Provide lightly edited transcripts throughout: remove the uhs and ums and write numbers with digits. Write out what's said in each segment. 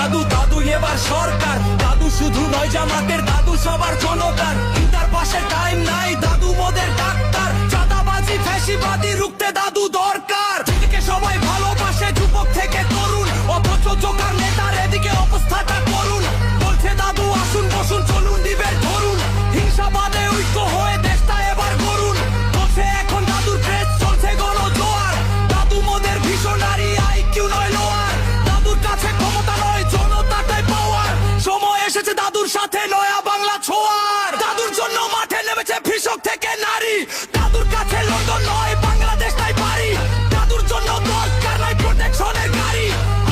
জাদু, দাদু এবার সরকার। দাদু শুধু নয় জামাতের, দাদু সবার জনতার। তার পাশে টাইম নাই, দাদু মোদের ডাক্তার। চাঁদাবাজি ফ্যাসিবাদী রুখতে দাদু দরকার। এদিকে সবাই ভালোবাসে যুবক থেকে তরুণ, অথচ জোকার নেতার এদিকে অবস্থাটা করুন। বলছে দাদু আসুন বসুন চলুন দিবেন ধরুন, হিংসাবাদে ঐক্য হয়ে দেশটা এবার করুন। বলছে এখন দাদুর ক্রেজ চলছে গণজোয়ার। দাদু মোদের ভীষণারি, আইকিউ নয় লোয়ার। দাদুর কাছে ক্ষমতা নয় জনতাটাই পাওয়ার। সময় এসেছে দাদুর সাথে নয়া বাংলা ছোঁয়ার। দাদুর জন্য মাঠে নেমেছে কৃষক থেকে নারী। দাদুর কাছে লন্ডন নয় বাংলাদেশ তাই পারি। দাদুর জন্য দরকার নাই প্রোটেকশনের গাড়ি।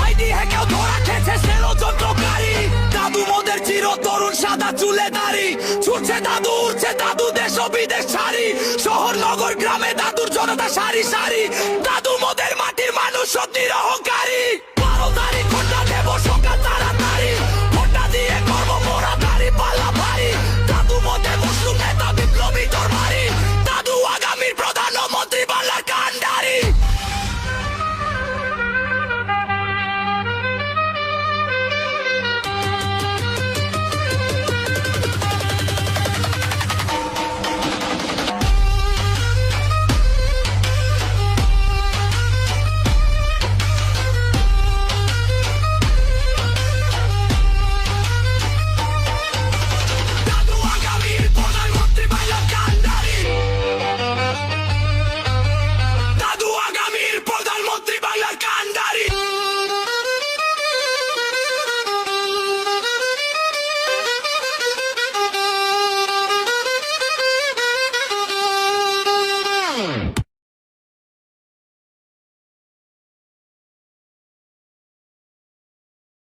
আইডি হ্যাকেও ধরা খেয়েছে সেলো যন্ত্রকারী। দাদু মোদের চির তরুণ সাদা চুলে দাড়ি। ছুটছে দাদু উঠছে দাদু দেশ ও বিদেশ ছাড়ি। শহর নগর গ্রামে দাদুর জনতা সারি সারি। দাদু মোদের মাটির মানুষ সত্যির অহংকারী।